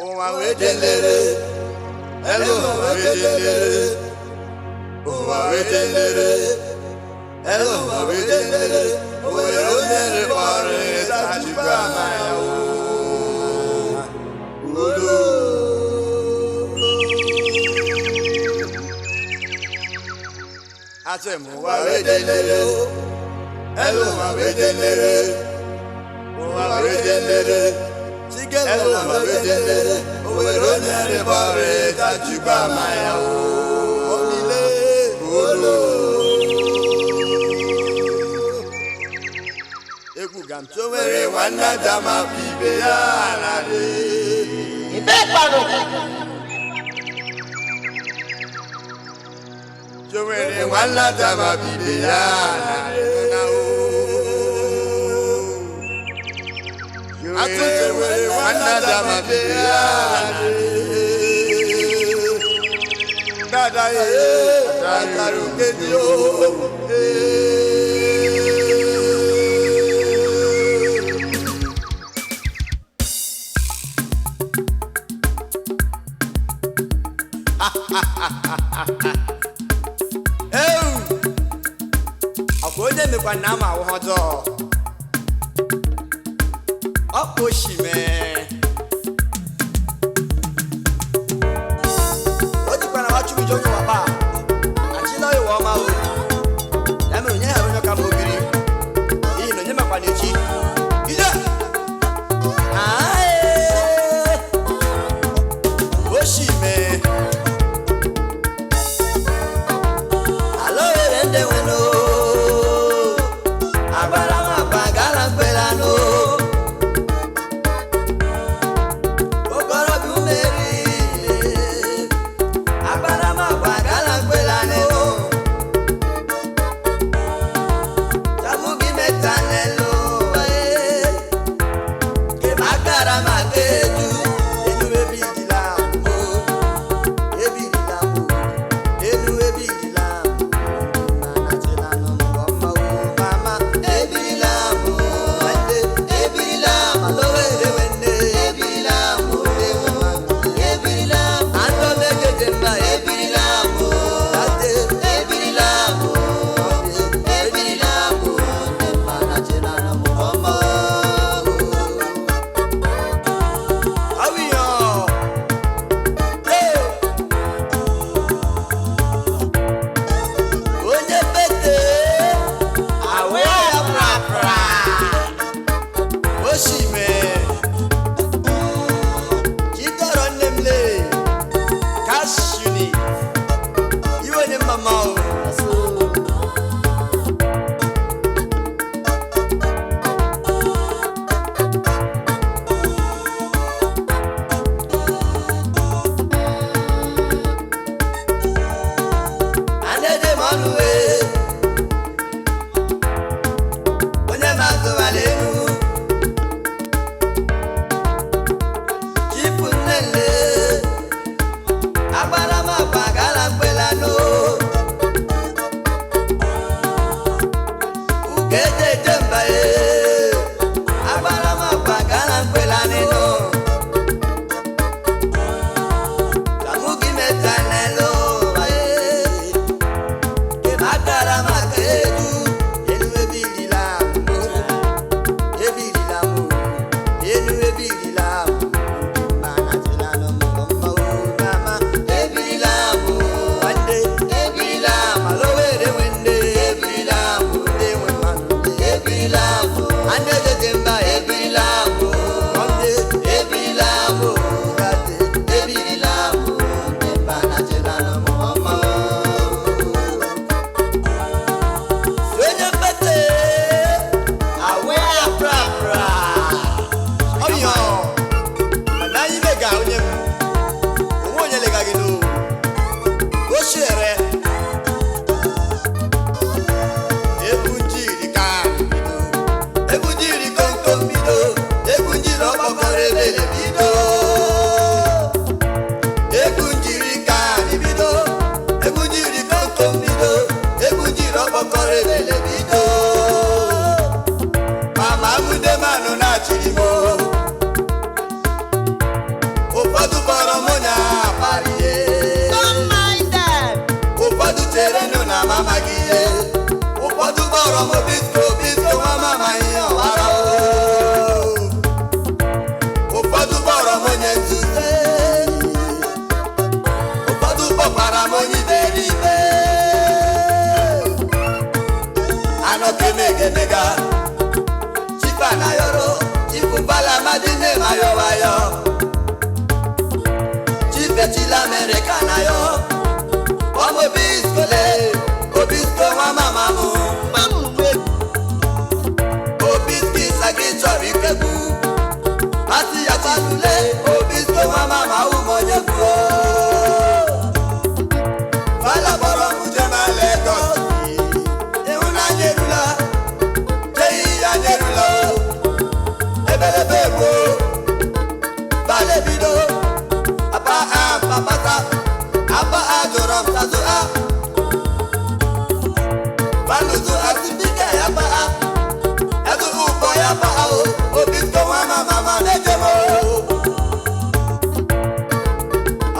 Uma wedelere, hello wedelere, uma wedelere, hello wedelere, wedelere pare tajiba maya ulo. Ate mu wa wedelere, hello wedelere, uma wedelere. Hello, my baby. We're running the bar. That you got my own. Eku gam so mere wana dama bibe ala de. Ibe pano. So mere wana dama bibe ala de. Atutewe wanada mabea dada ye tataruke dio akoje me kwa nama wodo Okoshi me. Oti kwa na wachu mi jojo wapa. Achilo yo wa ma o. Ya me onye ha ronyo ka mo biri. Yi no nyema kwa nechi. Ida. Ae. Okoshi me. Alo erende weno. Abara ma pagala kwela no. na mama gị ụfọdụ kpọrọ m Obisko Obisko nwa mama ihe ọwara ụfọdụ kpọrọ m onye nzuzo ụfọdụ kpọkwara m onye iberibe anokemegemega chipanayoro chifubala madine mayowayo chifetila amerikanayo ọmọ Obisko le Obisko nwa mama mụ Obisko isagi chọrọ ikegbu asị ya gbalule Obisko nwa mama ụmụnye gbuo fala kpọrọ m jema Lagos ịhụnanya erula jeyi ya nyerula ebelebe egbo balebido apa papata apa adoram tazo a baluzo asibike ya pa edu ubo ya pa o Obisko nwa mama nejemo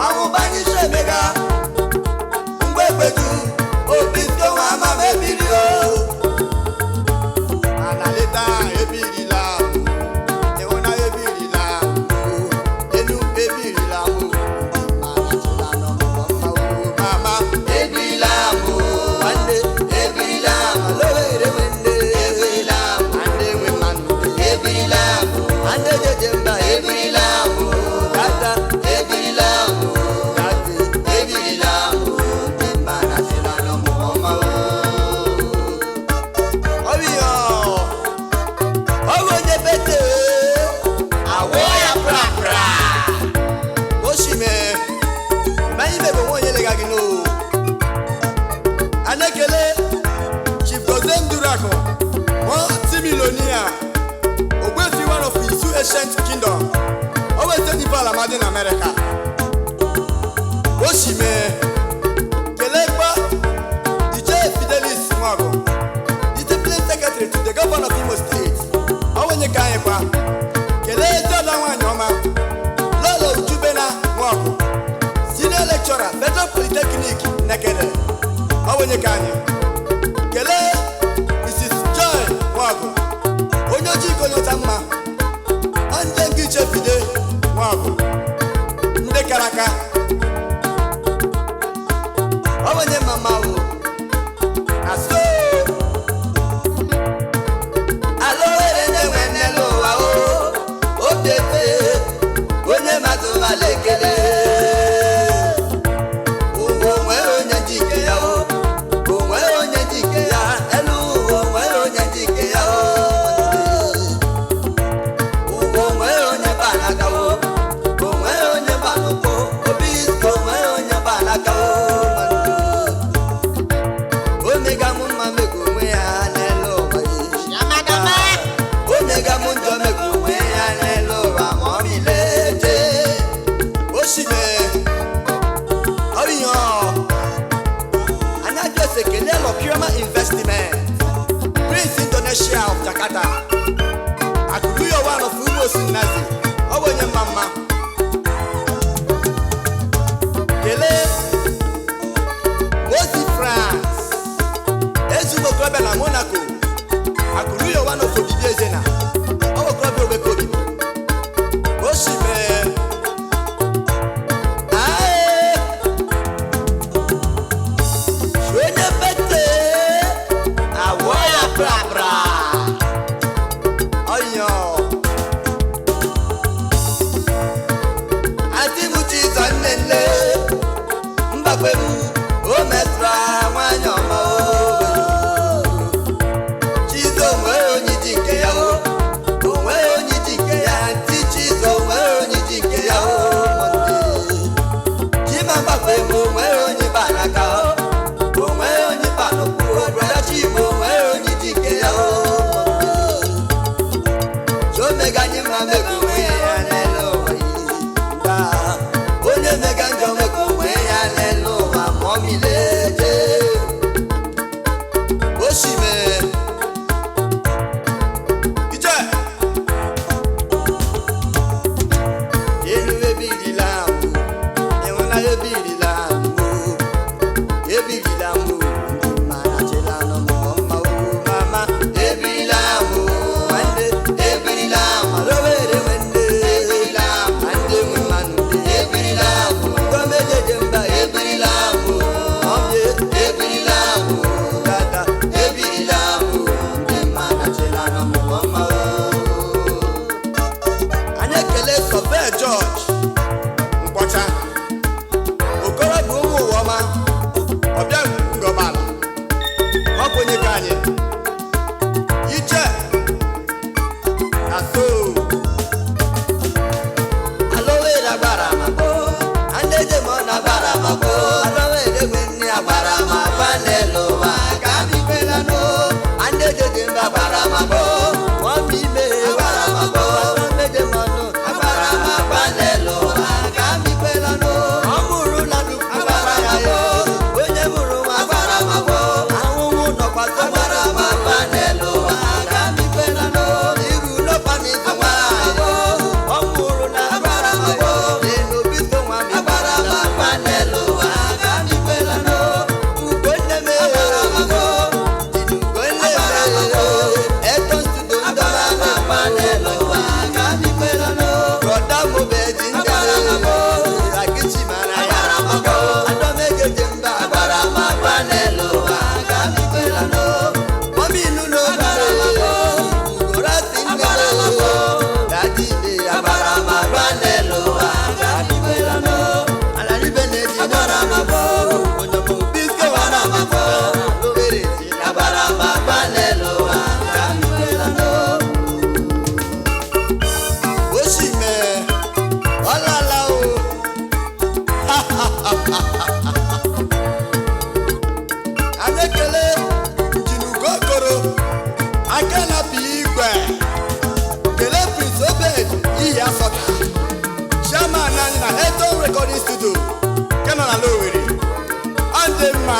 àwọn bani shemega ngwegbedu Obisko nwa mama ebiri o analeta ebirila ehuna ebirila enu ebirila ancient kingdom always take the ball in America. Oshime Kelekwa DJ Fidelis Mwago discipline secretary to the governor of Imo State. Awenye Kanyekwa Kele Jordan Wanyoma Lolo Ujubena Mwago senior lecturer Federal Polytechnic Nekede. Awenye Kanye Kele Mrs. Joy Mwago Onyoji Konyotamma Andengi Chefide Mwago Nde Karaka Awenye mama o Aso Alo erene wenelo wa o Obete Onye mato malekele Uwe onye jike ya o Uwe onye jike ya Elu uwe onye jike ya o Uwe onye banaka o Uwe onye banuko Obisko uwe onye banaka o Omega mumma mekumwe ya nelo Yamadama Omega munjo mekumwe ya nelo Amomi leje Oshime Awiyo Anya Jose Kenelo Kirama Investment Prince Indonesia of Jakarta Akuduyo one of Umo Sinazi Owenye mama Kele Mosi France Ezumo Club na Monaco Akuduyo one of Odibie Zena Owo Club Obekobi Oshime Ae Shwenye Pete Awoya Bra Oyo Ati muchi zanele Mbakwemu Omesra Wanyoma Chizo mwe onyi jike ya o Mwe onyi jike ya Anti chizo mwe onyi jike ya o Chima mbakwemu mwe onyi banaka o Mwe onyi banuku Brother Chimo mwe onyi jike ya onye ka anyị iche aso alowe agbara mako andeje mo na agbara mako alowe egbe ni agbara mako nelo wa ka mi pela no andeje de agbara mako won mi me agbara mako andeje mo no agbara mako nelo wa ka mi pela no omuru ladu agbara mako onye muru agbara mako awun no pa agbara mako nelo wa ka mi pela no iru lo pa mi agbara mako omuru na agbara mako eno bi to wa mi agbara mako nelo wa ka mi pela no ugonne me agbara mako ugonne me eto studio agbara mako nelo wa ka mi pela no broda mo be jinjara mako akichi mara agbara mako ado meje jemba agbara mako nelo wa ka mi pela no mami nuno agbara mako ugora tin agbara mako dadi de agbara mako nelo wa ka mi pela no alari beneji agbara mako onyo mo biske agbara mako lobere ti agbara mako nelo wa ka mi pela no oshime olala o anekele jinugo koro akela bi igwe kele Prince Obed iyi asọka chairman anyị na Heton Recording Studio kena na Lowere ande mma